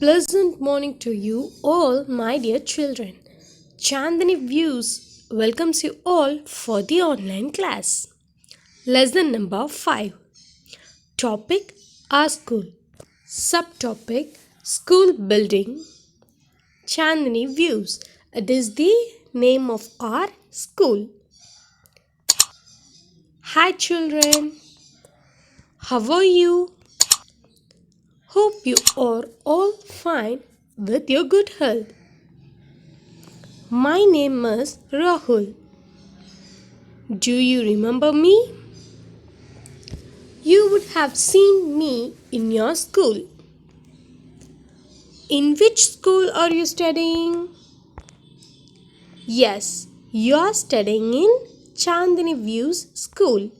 Pleasant morning to you all, my dear children. Chandani Views welcomes you all for the online class. Lesson number 5. Topic Our School. Subtopic School Building. Chandani Views. It is the name of our school. Hi, children. How are you? Hope you are all fine with your good health. My name is Rahul. Do you remember me? You would have seen me in your school. In which school are you studying? Yes, you are studying in Chandani View's school.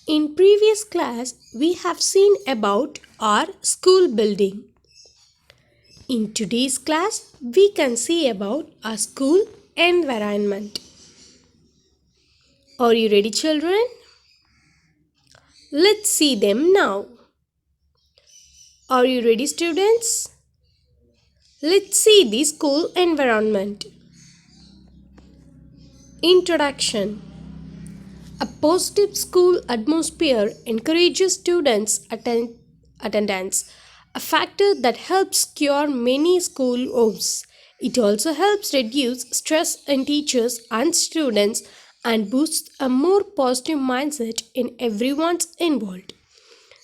In previous class, we have seen about our school building. In today's class, we can see about our school environment. Are you ready, children? Let's see them now. Are you ready, students? Let's see the school environment. Introduction. A positive school atmosphere encourages students' attendance, a factor that helps cure many school woes. It also helps reduce stress in teachers and students and boosts a more positive mindset in everyone involved.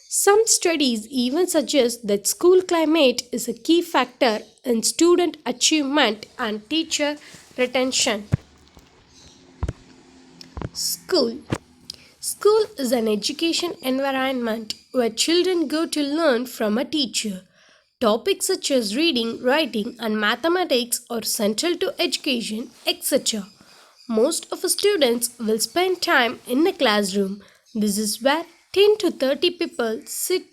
Some studies even suggest that school climate is a key factor in student achievement and teacher retention. School. School is an education environment where children go to learn from a teacher. Topics such as reading, writing, and mathematics are central to education, etc. Most of the students will spend time in the classroom. This is where 10 to 30 people sit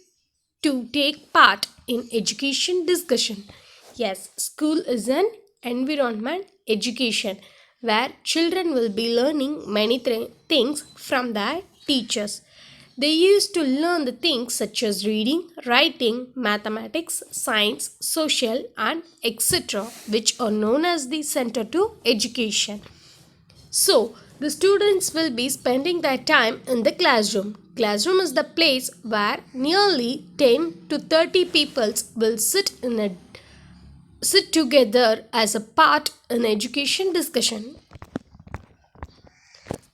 to take part in education discussion. Yes, school is an environment education where children will be learning many things from their teachers. They used to learn the things such as reading, writing, mathematics, science, social, and etc., which are known as the center to education. So, the students will be spending their time in the classroom. Classroom is the place where nearly 10 to 30 people will sit together as a part in education discussion.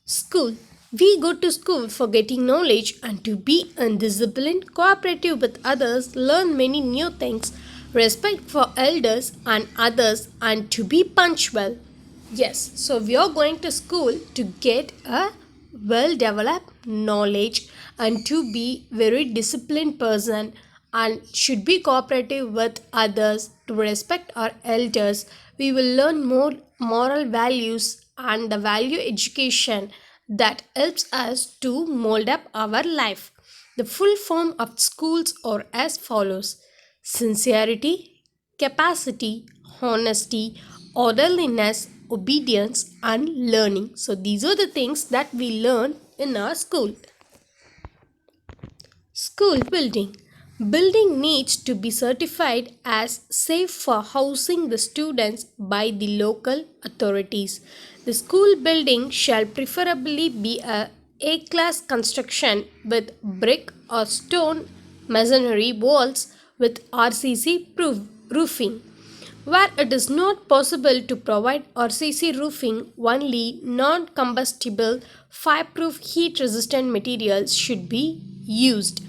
School. We go to school for getting knowledge and to be undisciplined, cooperative with others, learn many new things, respect for elders and others, and to be punctual. Yes, so we are going to school to get a well developed knowledge and to be very disciplined person and should be cooperative with others to respect our elders. We will learn more moral values and the value education that helps us to mold up our life. The full form of schools are as follows: sincerity, capacity, honesty, orderliness, obedience, and learning. So, these are the things that we learn in our school. School building. Building needs to be certified as safe for housing the students by the local authorities. The school building shall preferably be a A-class construction with brick or stone masonry walls with RCC roofing. Where it is not possible to provide RCC roofing, only non combustible fireproof heat resistant materials should be used.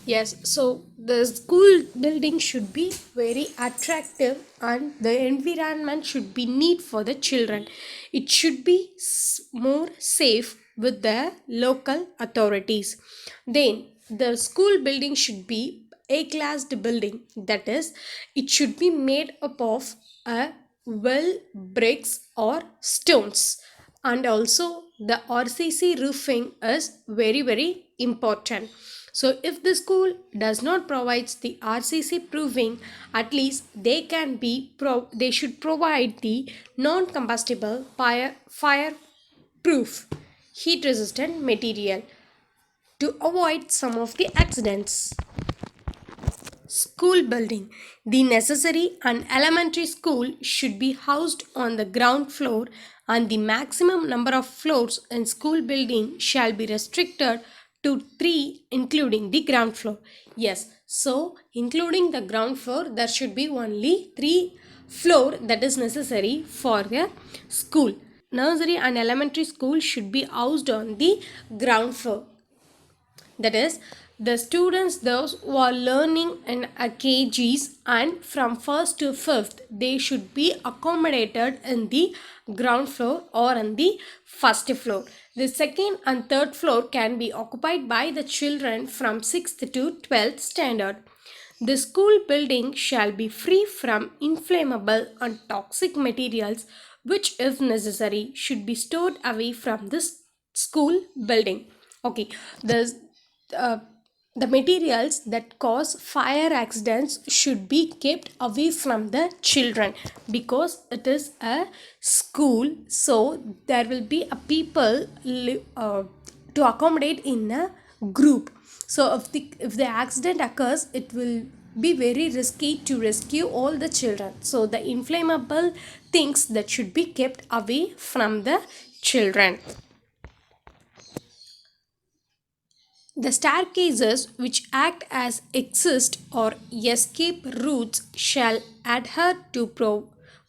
Yes, so the school building should be very attractive and the environment should be neat for the children. It should be more safe with the local authorities. Then the school building should be a classed building, that is, it should be made up of a well bricks or stones, and also the RCC roofing is very important. So if the school does not provide the RCC proofing, at least they should provide the non combustible fire proof heat resistant material to avoid some of the accidents. School building. The necessary and elementary school should be housed on the ground floor, and the maximum number of floors in school building shall be restricted to 3, including the ground floor. Yes, so including the ground floor, there should be only 3 floor that is necessary for a school. Nursery and elementary school should be housed on the ground floor. That is, the students those who are learning in a kgs and from first to fifth, they should be accommodated in the ground floor or in the first floor. The second and third floor can be occupied by the children from 6th to 12th standard. The school building shall be free from inflammable and toxic materials, which if necessary should be stored away from this school building. Okay, the uh, the materials that cause fire accidents should be kept away from the children, because it is a school, so there will be a people to accommodate in a group. So if the accident occurs, it will be very risky to rescue all the children, so the inflammable things that should be kept away from the children. The staircases which act as exit or escape routes shall adhere to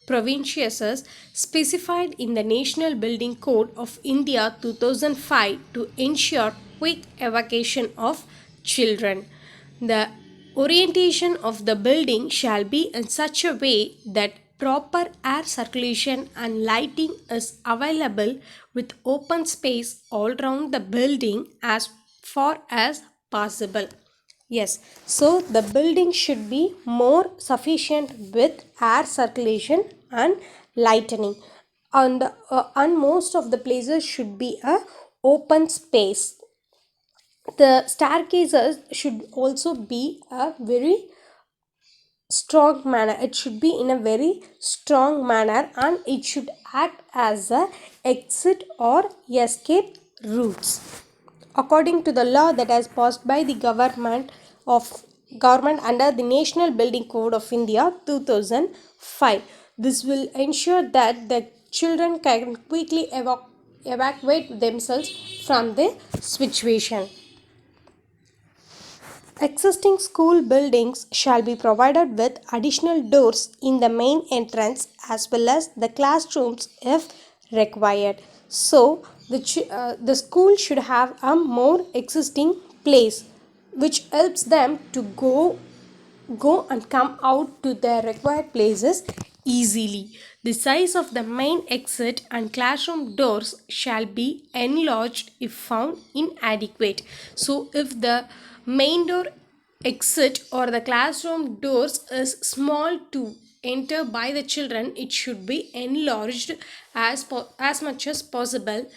provincials specified in the National Building Code of India 2005 to ensure quick evacuation of children. The orientation of the building shall be in such a way that proper air circulation and lighting is available, with open space all around the building as far as possible. Yes, so the building should be more sufficient with air circulation and lightening, and most of the places should be a open space. The staircases should also be a very strong manner. It should be in a very strong manner, and it should act as a exit or escape routes according to the law that has passed by the government under the National Building Code of India 2005. This will ensure that the children can quickly evacuate themselves from the situation. Existing school buildings shall be provided with additional doors in the main entrance as well as the classrooms if required. So, the school should have a more existing place which helps them to go and come out to their required places easily. The size of the main exit and classroom doors shall be enlarged if found inadequate. So, if the main door exit or the classroom doors is small to enter by the children, it should be enlarged as much as possible,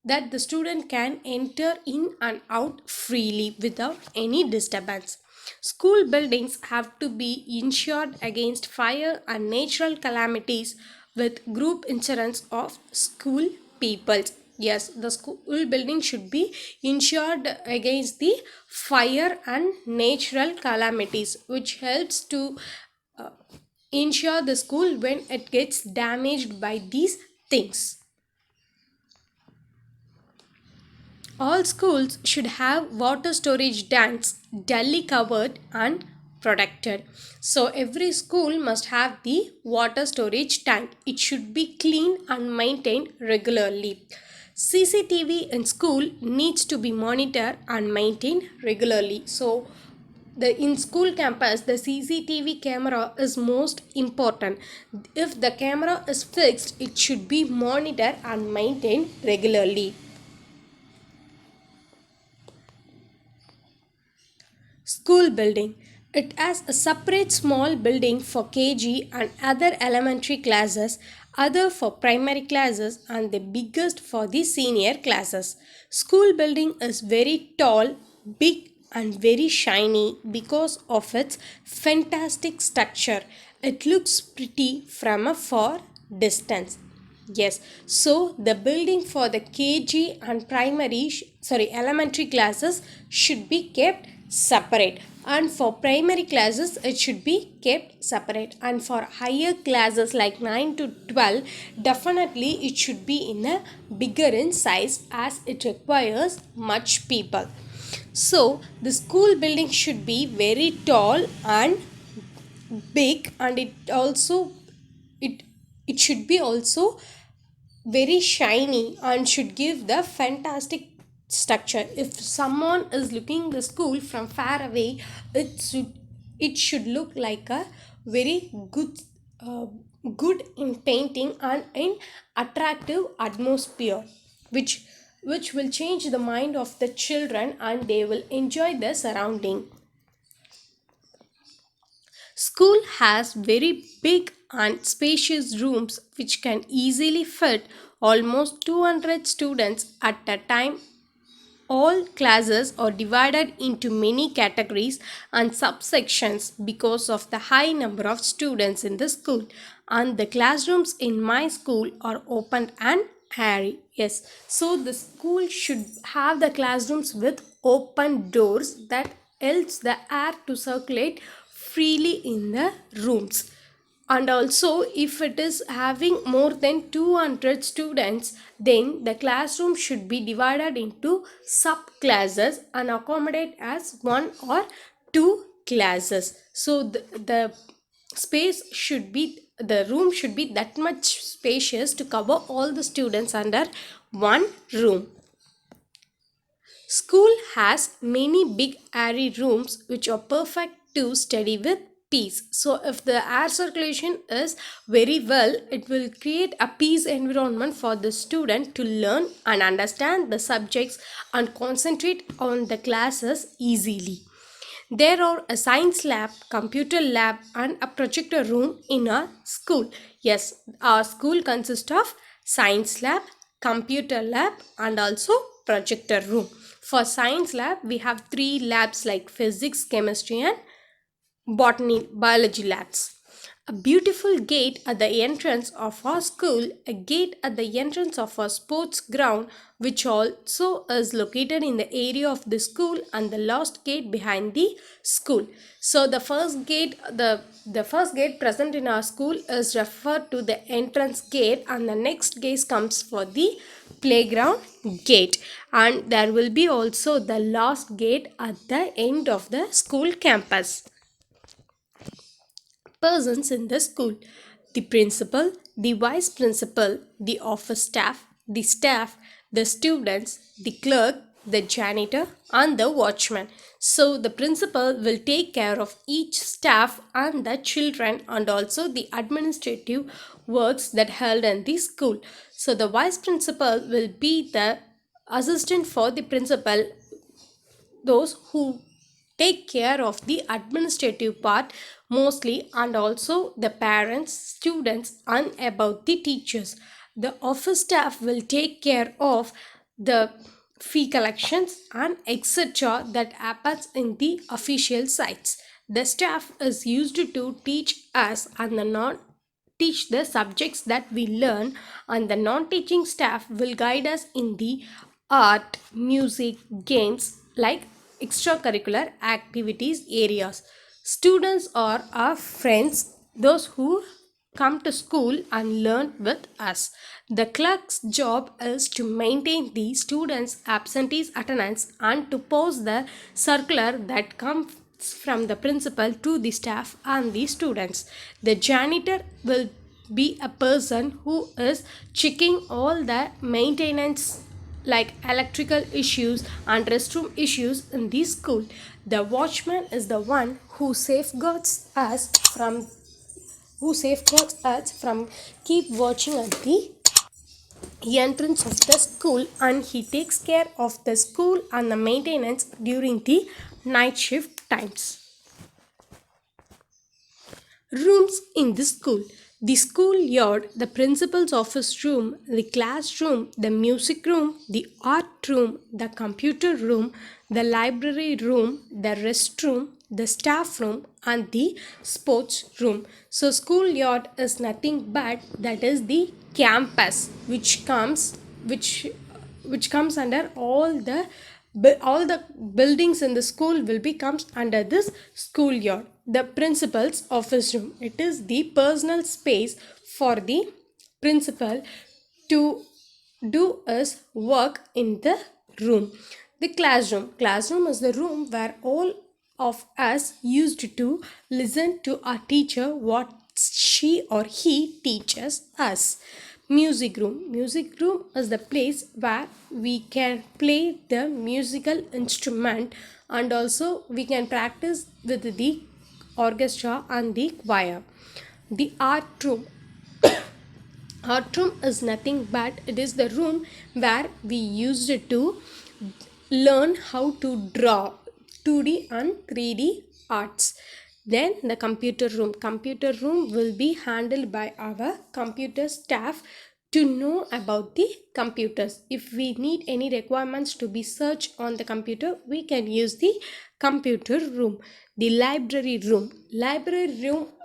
that the student can enter in and out freely without any disturbance. School buildings have to be insured against fire and natural calamities with group insurance of school people. Yes, the school building should be insured against the fire and natural calamities, which helps to uh, insure the school when it gets damaged by these things. All schools should have water storage tanks duly covered and protected. So every school must have the water storage tank. It should be clean and maintained regularly. CCTV in school needs to be monitored and maintained regularly. So in school campus, the CCTV camera is most important. If the camera is fixed, it should be monitored and maintained regularly. School building. It has a separate small building for KG and other elementary classes, other for primary classes, and the biggest for the senior classes. School building is very tall, big, and very shiny because of its fantastic structure. It looks pretty from a far distance. Yes, so the building for the KG and elementary classes should be kept separate, and for primary classes it should be kept separate, and for higher classes like 9 to 12 definitely it should be in a bigger in size as it requires much people. So the school building should be very tall and big, and it it should be also very shiny and should give the fantastic structure. If someone is looking the school from far away, it should look like a very uh, good in painting and in attractive atmosphere, which which will change the mind of the children and they will enjoy the surrounding. School has very big and spacious rooms which can easily fit almost 200 students at a time. All classes are divided into many categories and subsections because of the high number of students in the school. And the classrooms in my school are open and airy. Yes, so the school should have the classrooms with open doors that helps the air to circulate freely in the rooms. And also if it is having more than 200 students, then the classroom should be divided into sub classes and accommodate as one or two classes. So the space should be, the room should be that much spacious to cover all the students under one room. School has many big airy rooms which are perfect to study with peace. So if the air circulation is very well, it will create a peace environment for the student to learn and understand the subjects and concentrate on the classes easily. There are a science lab, computer lab, and a projector room in our school. Yes, our school consists of science lab, computer lab, and also projector room. For science lab, we have three labs like physics, chemistry, and botany, biology labs. A beautiful gate at the entrance of our school, a gate at the entrance of our sports ground, which also is located in the area of the school, and the last gate behind the school. So the first gate present in our school is referred to the entrance gate, and the next gate comes for the playground gate, and there will be also the last gate at the end of the school campus. Persons in the school: the principal, the vice principal, the office staff, the students, the clerk, the janitor, and the watchman. So, the principal will take care of each staff and the children and also the administrative works that held in the school. So, the vice principal will be the assistant for the principal, those who take care of the administrative part mostly, and also the parents, students, and about the teachers. The office staff will take care of the fee collections and etc that happens in the official sites. The staff is used to teach us and the non teach the subjects that we learn, and the non-teaching staff will guide us in the art, music, games like extracurricular activities areas. Students are our friends, those who come to school and learn with us. The clerk's job is to maintain the students' absentees attendance and to post the circular that comes from the principal to the staff and the students. The janitor will be a person who is checking all the maintenance like electrical issues and restroom issues in the school. The watchman is the one who safeguards us from keep watching at the entrance of the school, and he takes care of the school and the maintenance during the night shift times. Rooms in the school: the schoolyard, the principal's office room, the classroom, the music room, the art room, the computer room, the library room, the restroom, the staff room, and the sports room. So, schoolyard is nothing but that is the campus which comes under all the all the buildings in the school will be comes under this schoolyard. The principal's office room, it is the personal space for the principal to do his work in the room. The classroom is the room where all of us used to listen to our teacher what she or he teaches us. Music room is the place where we can play the musical instrument, and also we can practice with the orchestra and the choir. The art room is nothing but it is the room where we used to learn how to draw 2D and 3D arts. Then the computer room will be handled by our computer staff to know about the computers. If we need any requirements to be searched on the computer, we can use the computer room. The library room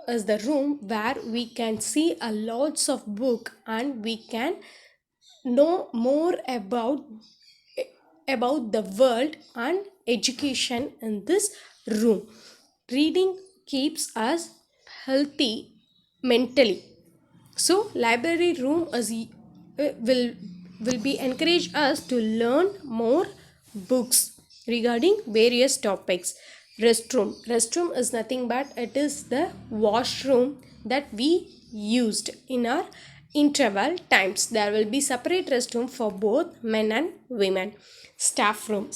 is the room where we can see a lots of book and we can know more about the world and education in this room. Reading keeps us healthy mentally. So library room will be encourage us to learn more books regarding various topics. Restroom is nothing but it is the washroom that we used in our interval times. There will be separate restroom for both men and women. Staff room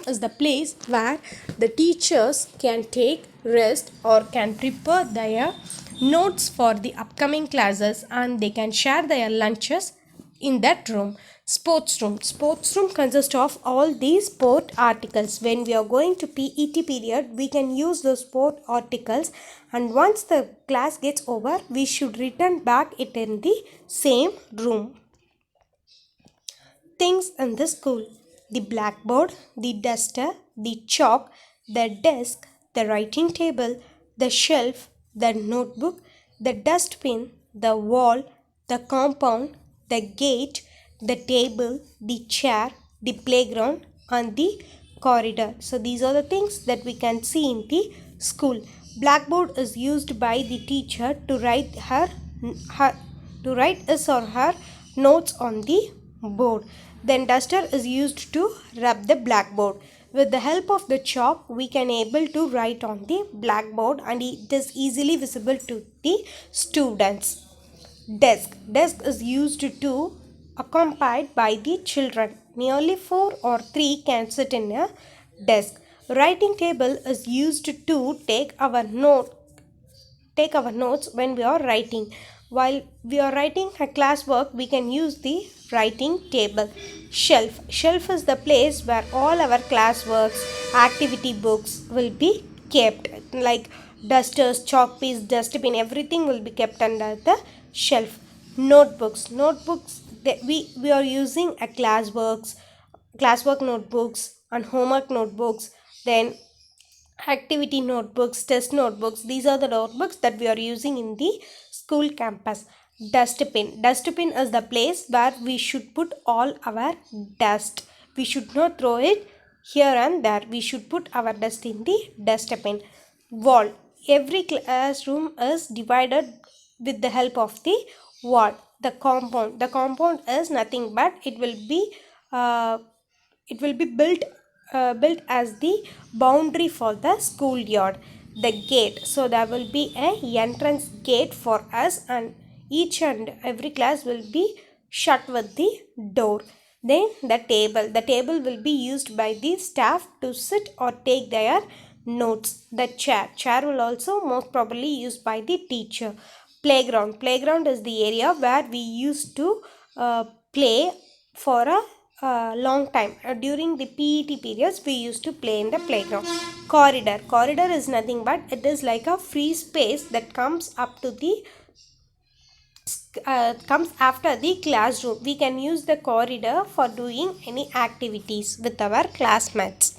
is the place where the teachers can take rest or can prepare their notes for the upcoming classes, and they can share their lunches in that room. Sports room consists of all these sport articles. When we are going to PET period, we can use those sport articles, and once the class gets over, we should return back it in the same room. Things in the school: the blackboard, the duster, the chalk, the desk, the writing table, the shelf, the notebook, the dustbin, the wall, the compound, the gate, the table, the chair, the playground, and the corridor. So these are the things that we can see in the school. Blackboard is used by the teacher to write his or her notes on the board. Then duster is used to rub the blackboard. With the help of the chalk, we can able to write on the blackboard, and it is easily visible to the students. Desk is used to accompanied by the children. Nearly 4 or 3 can sit in a desk. Writing table is used to take our notes when we are writing. While we are writing a classwork, we can use the writing table. Shelf is the place where all our classworks, activity books will be kept. Like dusters, chalk piece, dustbin, everything will be kept under the shelf. Notebooks that we are using a classwork notebooks and homework notebooks, then activity notebooks, test notebooks. These are the notebooks that we are using in the school campus. Dustbin is the place where we should put all our dust. We should not throw it here and there. We should put our dust in the dustbin. Wall: every classroom is divided with the help of the wall. The compound is nothing but it will be built as the boundary for the schoolyard. The gate, so there will be a entrance gate for us, and each and every class will be shut with the door. Then the table will be used by the staff to sit or take their notes. The chair will also most probably used by the teacher. Playground is the area where we used to play for a long time. During the PET periods, we used to play in the playground. Corridor is nothing but it is like a free space that comes up to the comes after the classroom. We can use the corridor for doing any activities with our classmates.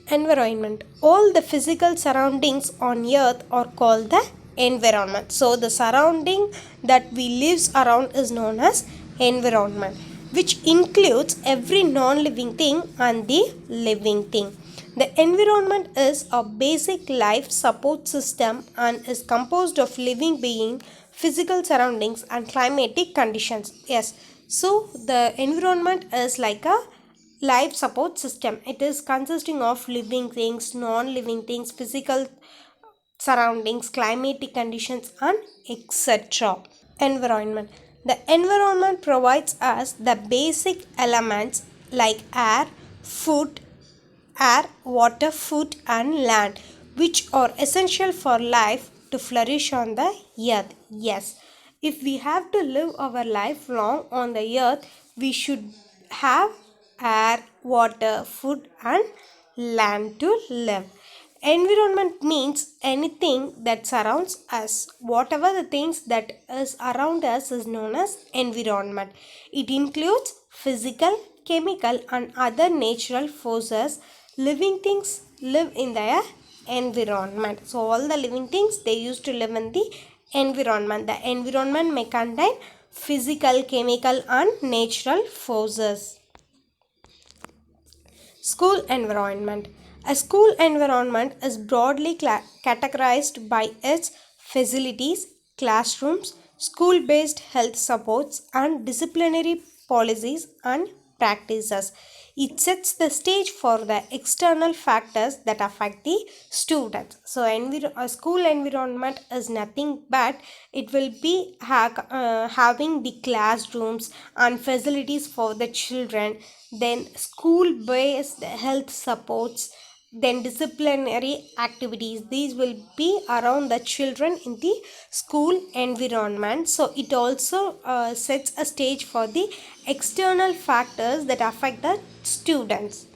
Environment: all the physical surroundings on earth are called the environment. So the surrounding that we lives around is known as environment. which includes every non-living thing and the living thing. The environment is a basic life support system and is composed of living being, physical surroundings and climatic conditions. Yes, so the environment is like a life support system. It is consisting of living things, non-living things, physical surroundings, climatic conditions and etc. Environment. The environment provides us the basic elements like air, water, food and land, which are essential for life to flourish on the earth. Yes, if we have to live our life long on the earth, we should have air, water, food and land to live. Environment means anything that surrounds us. Whatever the things that is around us is known as environment. It includes physical, chemical and other natural forces. Living things live in their environment. So all the living things, they used to live in the environment. The environment may contain physical, chemical and natural forces. School environment. A school environment is broadly categorized by its facilities, classrooms, school based health supports, and disciplinary policies and practices. It sets the stage for the external factors that affect the students. So, a school environment is nothing but it will be having the classrooms and facilities for the children, then school based health supports, then disciplinary activities. These will be around the children in the school environment. So it also sets a stage for the external factors that affect the students.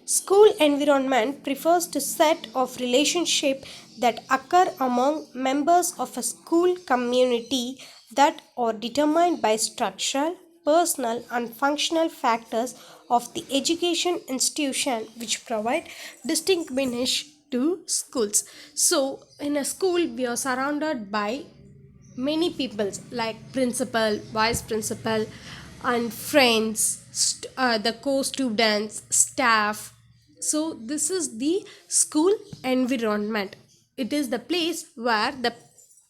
School environment refers to set of relationship that occur among members of a school community that are determined by structural, personal and functional factors of the education institution which provide distinct meaning to schools. So in a school we are surrounded by many peoples like principal, vice principal and friends, the co-students, staff. So this is the school environment. It is the place where the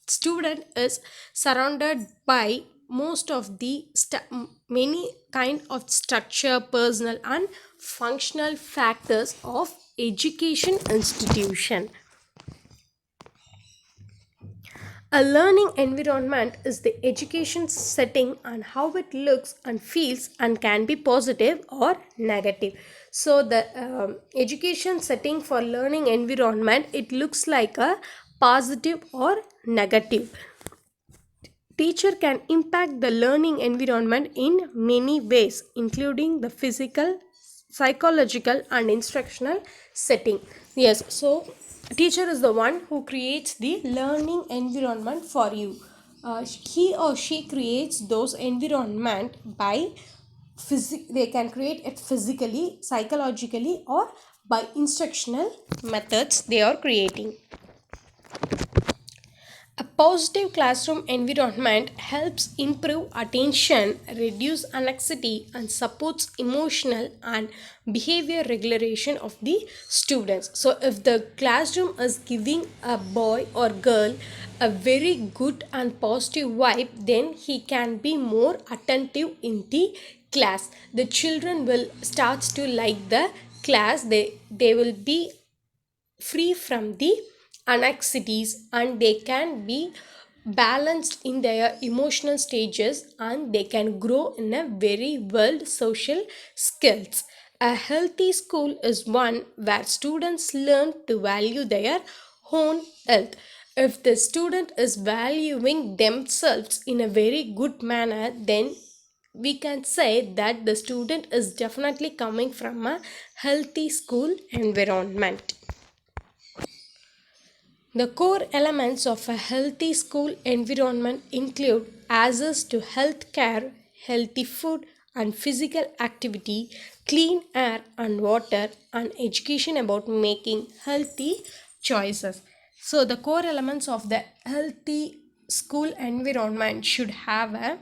student is surrounded by most of the many kind of structure, personal and functional factors of education institution. A learning environment is the education setting and how it looks and feels and can be positive or negative. So the education setting for learning environment, it looks like a positive or negative. Teacher can impact the learning environment in many ways, including the physical, psychological, and instructional setting. Yes, so teacher is the one who creates the learning environment for you. He or she creates those environment by they can create it physically, psychologically, or by instructional methods they are creating. A positive classroom environment helps improve attention, reduce anxiety, and supports emotional and behavior regulation of the students. So, if the classroom is giving a boy or girl a very good and positive vibe, then he can be more attentive in the class. The children will start to like the class. They will be free from the anxieties and they can be balanced in their emotional stages and they can grow in a very well social skills. A healthy school is one where students learn to value their own health. If the student is valuing themselves in a very good manner, then we can say that the student is definitely coming from a healthy school environment. The core elements of a healthy school environment include access to health care, healthy food and physical activity, clean air and water, and education about making healthy choices. So, the core elements of the healthy school environment should have a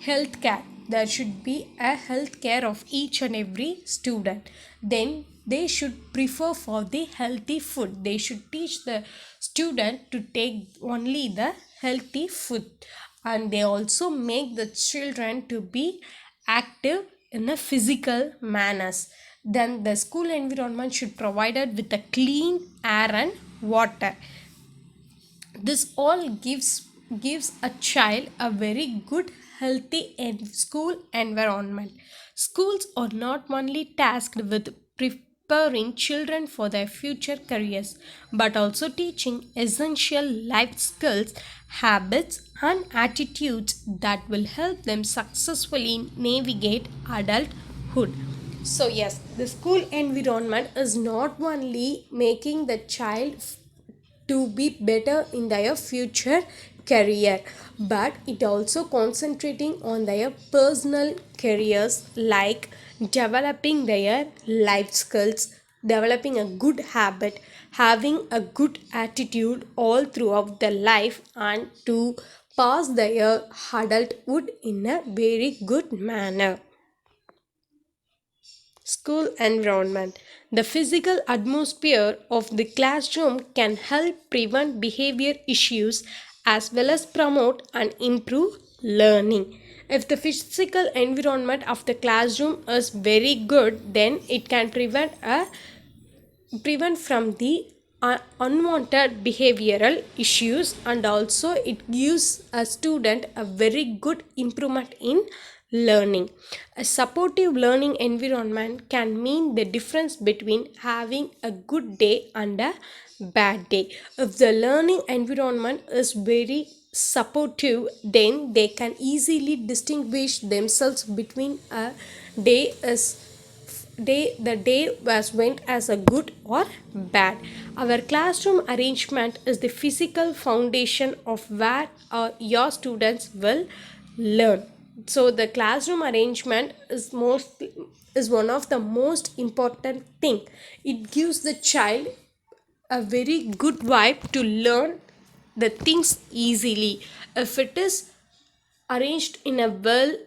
health care. There should be a health care of each and every student. Then they should prefer for the healthy food. They should teach the student to take only the healthy food, and they also make the children to be active in a physical manners. Then the school environment should provided with a clean air and water. This all gives a child a very good healthy and school environment. Schools are not only tasked with preparing children for their future careers, but also teaching essential life skills, habits and attitudes that will help them successfully navigate adulthood. So yes, the school environment is not only making the child to be better in their future career, but it also concentrating on their personal careers, like developing their life skills, developing a good habit, having a good attitude all throughout the life, and to pass their adulthood in a very good manner. School environment. The physical atmosphere of the classroom can help prevent behavior issues as well as promote and improve learning. If the physical environment of the classroom is very good, then it can prevent from the unwanted behavioral issues, and also it gives a student a very good improvement in learning. A supportive learning environment can mean the difference between having a good day and a bad day. If the learning environment is very supportive, then they can easily distinguish themselves between a day is the day was went as a good or bad. Our classroom arrangement is the physical foundation of where your students will learn. So the classroom arrangement is one of the most important thing. It gives the child a very good vibe to learn the things easily. If it is arranged in a well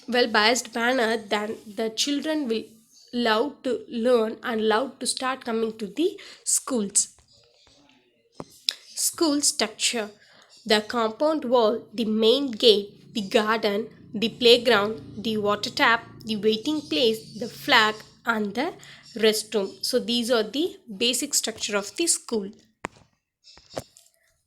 biased manner, then the children will love to learn and love to start coming to the schools. School structure. The compound wall, the main gate, the garden, the playground, the water tap, the waiting place, the flag and the restroom. So these are the basic structure of the school.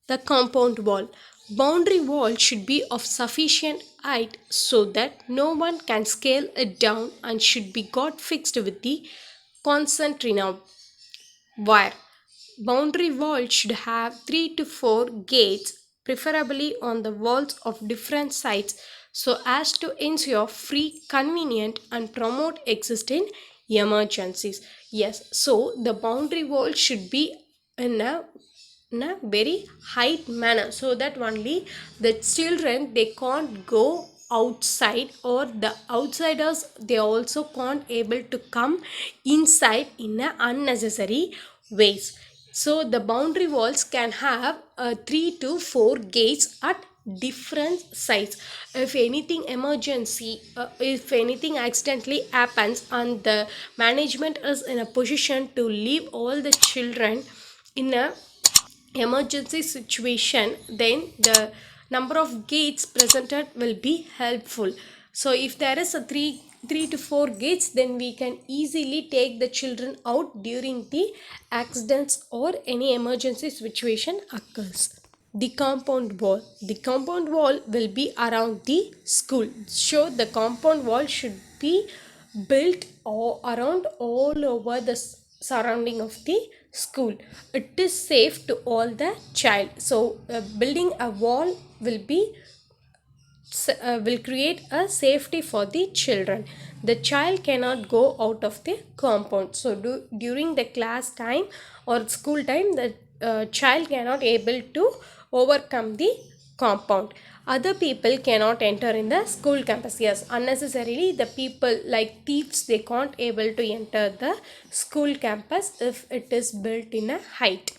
The compound wall. Boundary wall should be of sufficient height so that no one can scale it down, and should be got fixed with the concertina wire. Boundary wall should have 3 to 4 gates, preferably on the walls of different sides, so as to ensure free, convenient, and promote existing emergencies. Yes, so the boundary wall should be in a very high manner, so that only the children they can't go outside, or the outsiders they also can't able to come inside in a unnecessary ways. So the boundary walls can have 3 to 4 gates at different sides. If anything emergency, if anything accidentally happens and the management is in a position to leave all the children in a emergency situation, then the number of gates presented will be helpful. So if there is a three to four gates, then we can easily take the children out during the accidents or any emergency situation occurs. The compound wall. The compound wall will be around the school. So the compound wall should be built around all over the surrounding of the school. It is safe to all the child. So building a wall will create a safety for the children. The child cannot go out of the compound. So during the class time or school time, the child cannot able to overcome the compound. Other people cannot enter in the school campus. Yes, unnecessarily the people like thieves, they can't able to enter the school campus if it is built in a height.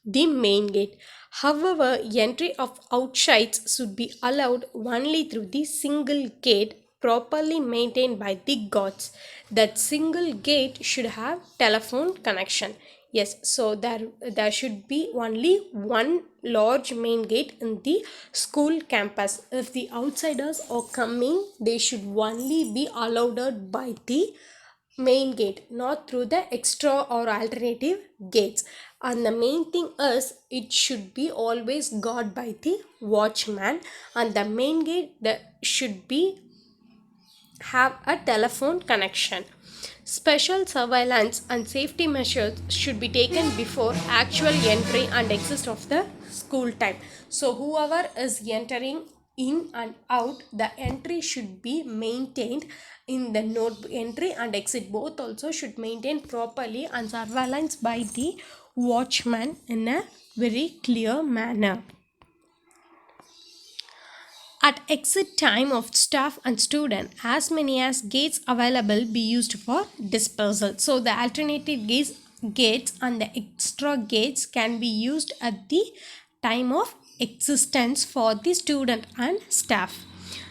The main gate. However, entry of outsides should be allowed only through the single gate properly maintained by the guards. That single gate should have telephone connection. Yes, so there should be only one large main gate in the school campus. If the outsiders are coming, they should only be allowed by the main gate, not through the extra or alternative gates. And the main thing is it should be always guarded by the watchman, and the main gate that should be have a telephone connection. Special surveillance and safety measures should be taken before actual entry and exit of the school time. So whoever is entering in and out, the entry should be maintained in the note. Entry and exit both also should maintain properly and surveillance by the watchman in a very clear manner. At exit time of staff and student, as many as gates available be used for dispersal. So the alternative gates and the extra gates can be used at the time of existence for the student and staff.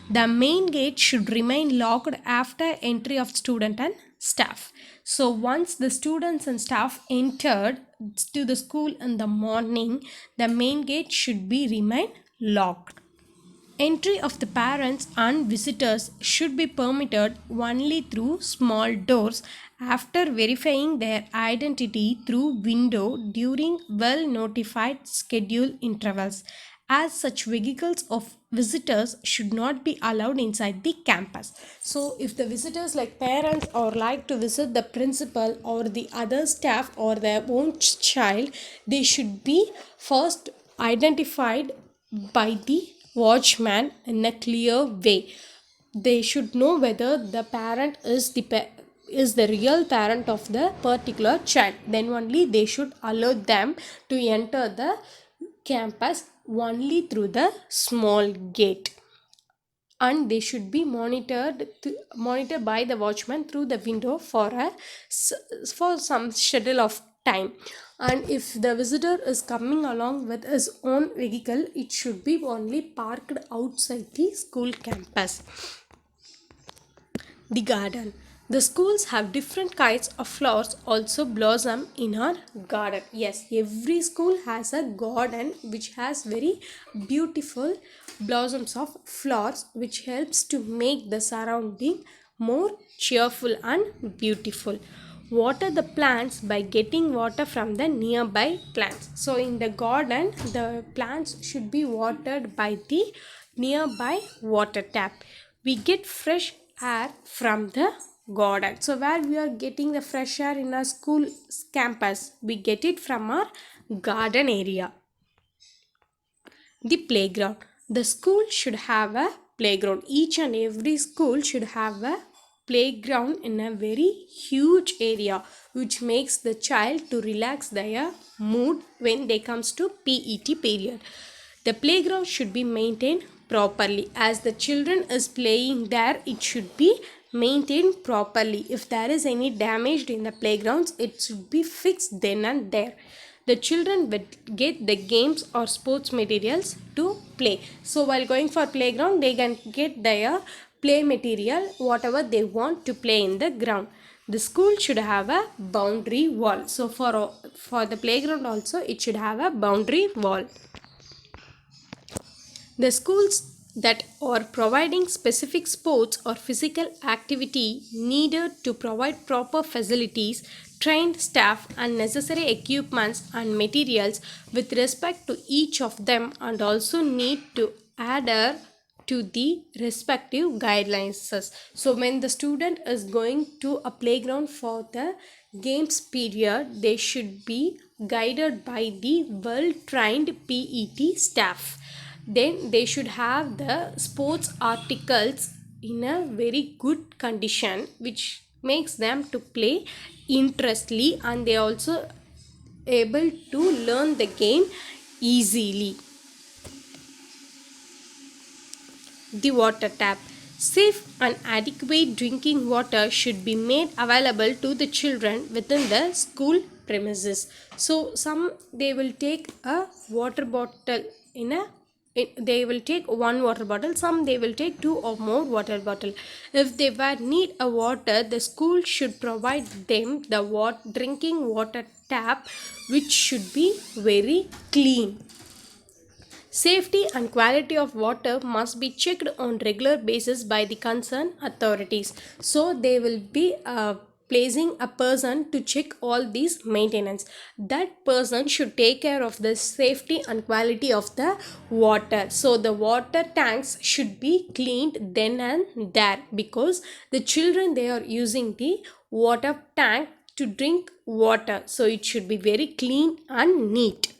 The main gate should remain locked after entry of student and staff. So once the students and staff entered to the school in the morning, the main gate should be remain locked. Entry of the parents and visitors should be permitted only through small doors after verifying their identity through window during well notified schedule intervals, as such vehicles of visitors should not be allowed inside the campus. So if the visitors like parents or like to visit the principal or the other staff or their own child, they should be first identified by the watchman in a clear way. They should know whether the parent is the real parent of the particular child. Then only they should allow them to enter the campus only through the small gate, and they should be monitored by the watchman through the window for some schedule of time. And if the visitor is coming along with his own vehicle, it should be only parked outside the school campus. The garden. The schools have different kinds of flowers also blossom in our garden. Yes, every school has a garden which has very beautiful blossoms of flowers, which helps to make the surrounding more cheerful and beautiful. Water the plants by getting water from the nearby plants. So in the garden, the plants should be watered by the nearby water tap. We get fresh air from the garden. So where we are getting the fresh air in our school campus, we get it from our garden area. The playground. The school should have a playground. Each and every school should have a playground in a very huge area, which makes the child to relax their mood when they comes to PET period. The playground should be maintained properly. As the children is playing there, it should be maintained properly. If there is any damage in the playgrounds, it should be fixed then and there. The children will get the games or sports materials to play. So while going for playground, they can get their play material whatever they want to play in the ground. The school should have a boundary wall. So for the playground also, it should have a boundary wall. The schools that are providing specific sports or physical activity needed to provide proper facilities, trained staff and necessary equipments and materials with respect to each of them, and also need to adhere to the respective guidelines. So when the student is going to a playground for the games period, they should be guided by the well trained PET staff. Then they should have the sports articles in a very good condition, which makes them to play interestly, and they also able to learn the game easily. The water tap. Safe and adequate drinking water should be made available to the children within the school premises. So some they will take a water bottle in a they will take one water bottle, some they will take two or more water bottle. If they were need a water, the school should provide them the drinking water tap, which should be very clean. Safety and quality of water must be checked on regular basis by the concerned authorities. So they will be placing a person to check all these maintenance. That person should take care of the safety and quality of the water. So the water tanks should be cleaned then and there, because the children they are using the water tank to drink water. So it should be very clean and neat.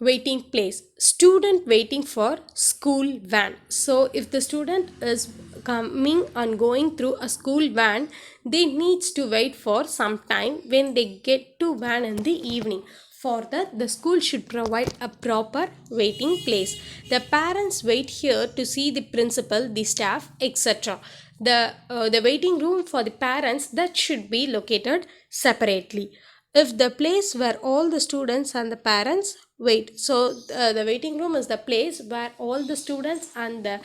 Waiting place, student waiting for school van. So if the student is coming and going through a school van, they needs to wait for some time. When they get to van in the evening, for that the school should provide a proper waiting place. The parents wait here to see the principal, the staff, etc. The waiting room for the parents, that should be located separately. If the place where all the students and the parents wait, so the waiting room is the place where all the students and the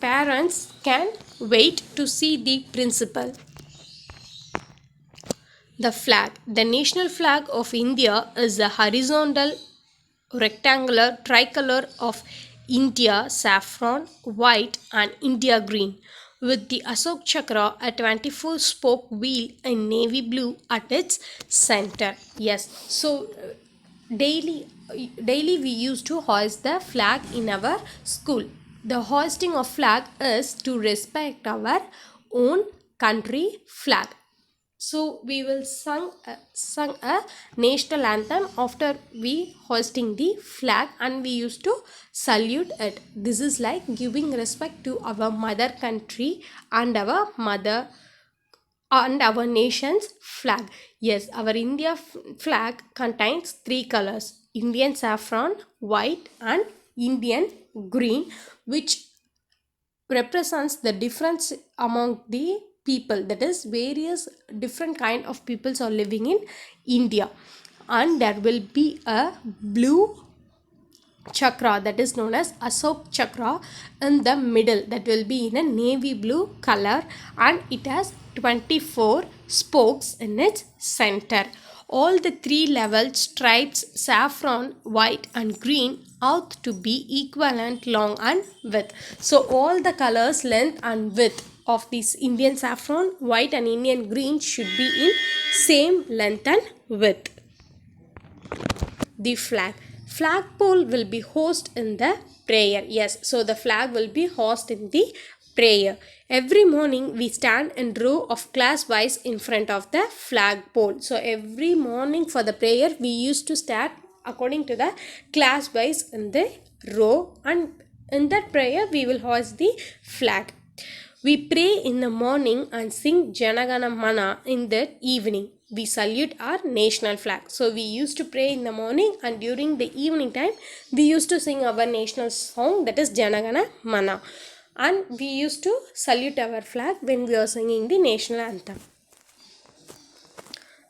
parents can wait to see the principal. The flag, the national flag of India, is a horizontal rectangular tricolor of India, saffron white and India green, with the Asok Chakra, a 24 spoke wheel in navy blue at its center. Yes, so daily daily we used to hoist the flag in our school. The hoisting of flag is to respect our own country flag. So we will sung a national anthem after we hoisting the flag, and we used to salute it. This is like giving respect to our mother country and our mother and our nation's flag. Yes, our India flag contains three colors: Indian saffron white and Indian green, which represents the difference among the people, that is various different kind of peoples are living in India. And there will be a blue chakra, that is known as Asok Chakra, in the middle, that will be in a navy blue color, and it has 24 spokes in its center. All the three level stripes, saffron, white and green, ought to be equivalent long and width. So all the colors length and width of this Indian saffron, white and Indian green should be in same length and width. The flagpole will be host in the prayer. Yes, so the flag will be host in the prayer. Every morning we stand in row of class wise in front of the flagpole. So every morning for the prayer we used to stand according to the class wise in the row, and in that prayer we will hoist the flag. We pray in the morning and sing Janagana Mana in the evening. We salute our national flag. So we used to pray in the morning, and during the evening time we used to sing our national song, that is Janagana Mana. And we used to salute our flag when we are singing the national anthem.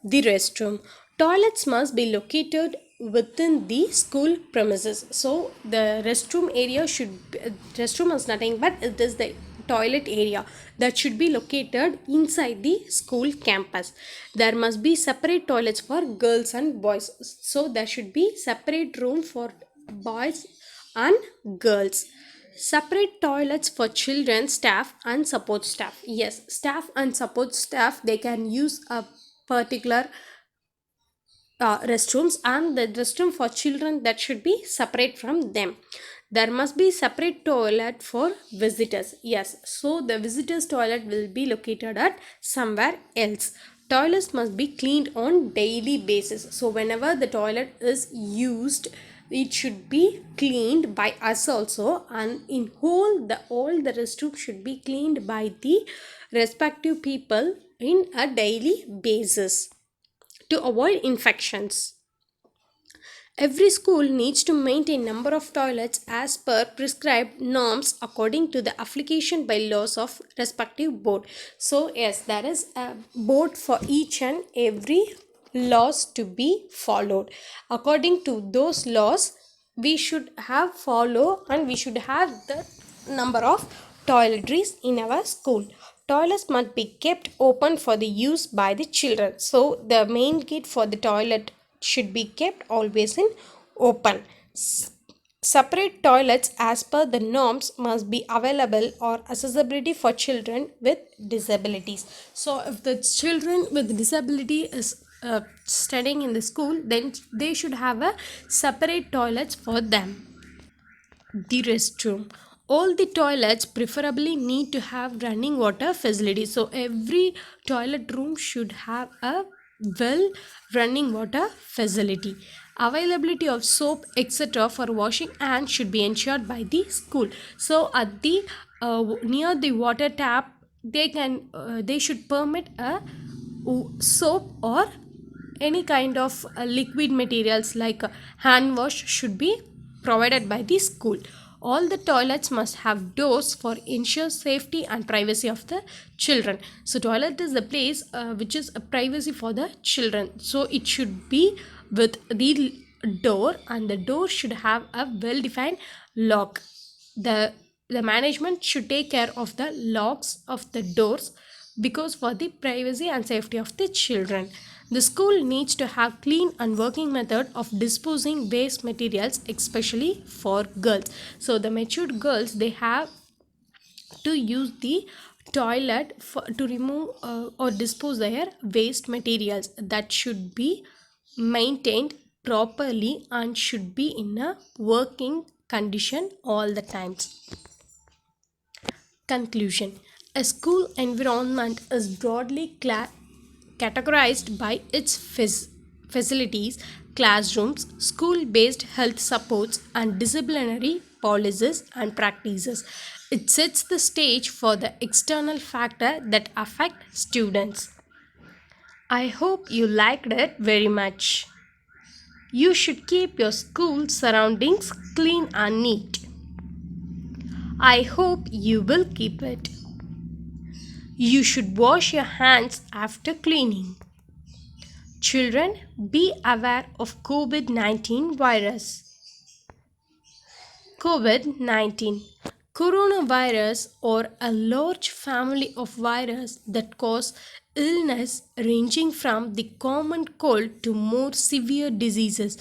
The restroom. Toilets must be located within the school premises. So the restroom area restroom is nothing but it is the toilet area that should be located inside the school campus. There must be separate toilets for girls and boys. So there should be separate room for boys and girls. Separate toilets for children, staff and support staff. Yes, staff and support staff, they can use a particular restrooms, and the restroom for children, that should be separate from them. There must be separate toilet for visitors. Yes, so the visitors toilet will be located at somewhere else. Toilets must be cleaned on daily basis. So whenever the toilet is used, it should be cleaned by us also, and in all the restroom should be cleaned by the respective people in a daily basis to avoid infections. Every school needs to maintain number of toilets as per prescribed norms according to the application by laws of respective board. So yes, there is a board for each and every laws to be followed. According to those laws, we should have follow and we should have the number of toiletries in our school. Toilets must be kept open for the use by the children. So the main gate for the toilet should be kept always in open. Separate toilets as per the norms must be available or accessibility for children with disabilities. So if the children with disability is studying in the school, then they should have a separate toilets for them. The restroom. All the toilets preferably need to have running water facility. So every toilet room should have a well running water facility. Availability of soap etc. for washing hands should be ensured by the school. So at the near the water tap, they should permit a soap or any kind of liquid materials like hand wash should be provided by the school. All the toilets must have doors for ensure safety and privacy of the children. So toilet is the place which is a privacy for the children, so it should be with the door, and the door should have a well defined lock. The management should take care of the locks of the doors because for the privacy and safety of the children. The school needs to have clean and working method of disposing waste materials, especially for girls. So the matured girls, they have to use the toilet to remove or dispose their waste materials. That should be maintained properly and should be in a working condition all the times. Conclusion. A school environment is broadly categorized by its facilities, classrooms, school based health supports, and disciplinary policies and practices. It sets the stage for the external factor that affect students. I hope you liked it very much. You should keep your school surroundings clean and neat. I hope you will keep it. You should wash your hands after cleaning. Children, be aware of COVID-19 virus. COVID-19. Coronavirus or a large family of viruses that cause illness ranging from the common cold to more severe diseases.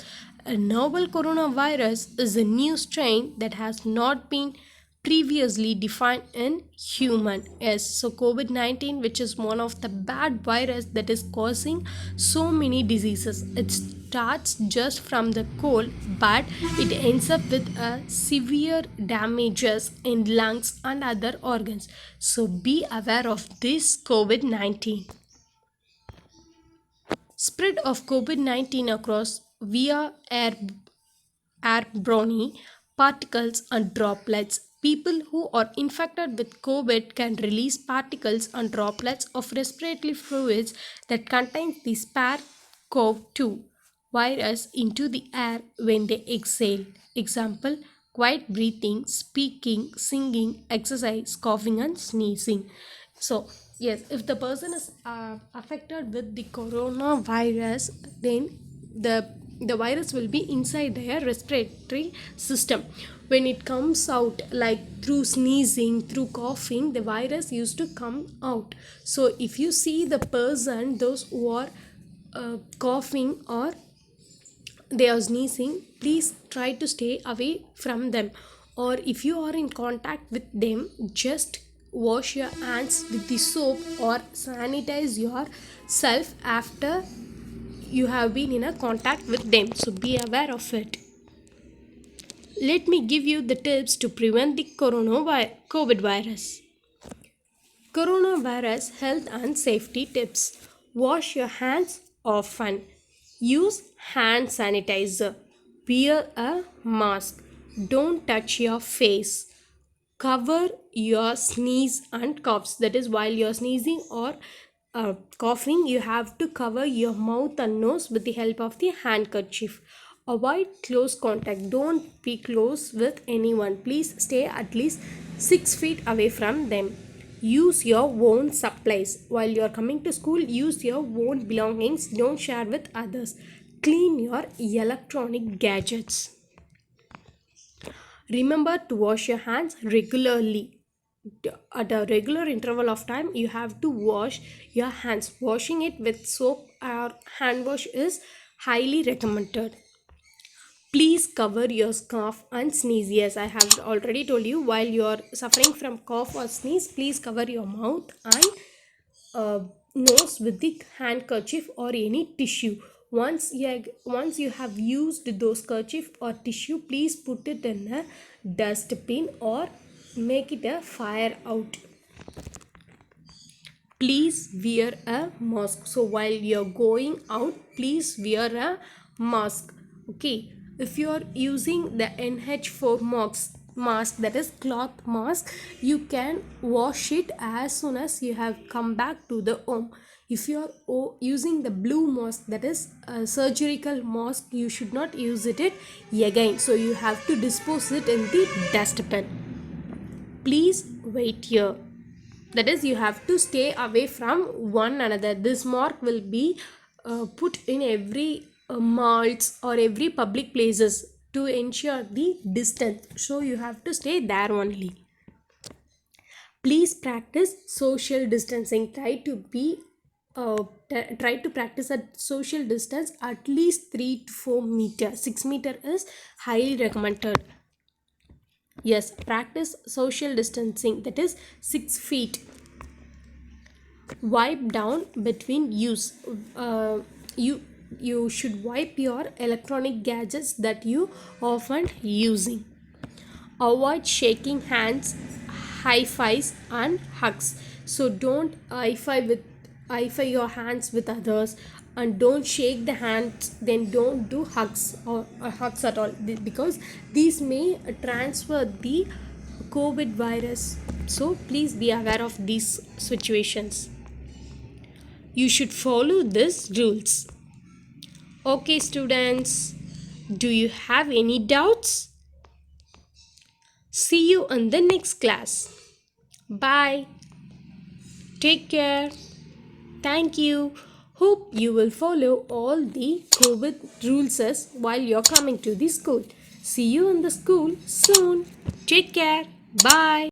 A novel coronavirus is a new strain that has not been previously defined in human. Yes, so COVID-19, which is one of the bad virus that is causing so many diseases. It starts just from the cold, but it ends up with severe damages in lungs and other organs. So be aware of this COVID-19. Spread of COVID-19 across via airborne particles and droplets. People who are infected with COVID can release particles and droplets of respiratory fluids that contain the SARS-CoV-2 virus into the air when they exhale. Example: quiet breathing, speaking, singing, exercise, coughing, and sneezing. So, yes, if the person is affected with the coronavirus, then the the virus will be inside their respiratory system. When it comes out like through sneezing, through coughing, the virus used to come out. So if you see the person, those who are coughing or they are sneezing, please try to stay away from them. Or if you are in contact with them, just wash your hands with the soap or sanitize yourself after you have been in a contact with them. So be aware of it. Let me give you the tips to prevent the COVID virus. Coronavirus health and safety tips. Wash your hands often. Use hand sanitizer. Wear a mask. Don't touch your face. Cover your sneeze and coughs. That is, while you're sneezing or coughing, you have to cover your mouth and nose with the help of the handkerchief. Avoid close contact. Don't be close with anyone. Please stay at least 6 feet away from them. Use your own supplies. While you are coming to school, use your own belongings. Don't share with others. Clean your electronic gadgets. Remember to wash your hands regularly. At a regular interval of time, you have to wash your hands. Washing it with soap or hand wash is highly recommended. Please cover your cough and sneeze. Yes, I have already told you, while you are suffering from cough or sneeze, please cover your mouth and nose with the handkerchief or any tissue. Once you have used those kerchief or tissue, please put it in a dustbin or make it a fire out. Please wear a mask. So while you're going out, please wear a mask. Okay, if you're using the NH4 mask, that is cloth mask, you can wash it as soon as you have come back to the home. If you are using the blue mask, that is a surgical mask, you should not use it again. So you have to dispose it in the dustbin. Please wait here. That is, you have to stay away from one another. This mark will be put in every malls or every public places to ensure the distance. So you have to stay there only. Please practice social distancing. Try to practice a social distance at least 3 to 4 meters. 6 meter is highly recommended. Yes, practice social distancing, that is 6 feet. Wipe down between use. You should wipe your electronic gadgets that you often using. Avoid shaking hands, high fives and hugs. So don't high five your hands with others, and don't shake the hands. Then don't do hugs or hugs at all, because these may transfer the COVID virus. So please be aware of these situations. You should follow these rules. Okay, students, do you have any doubts? See you in the next class. Bye. Take care. Thank you. Hope you will follow all the COVID rules while you're coming to the school. See you in the school soon. Take care. Bye.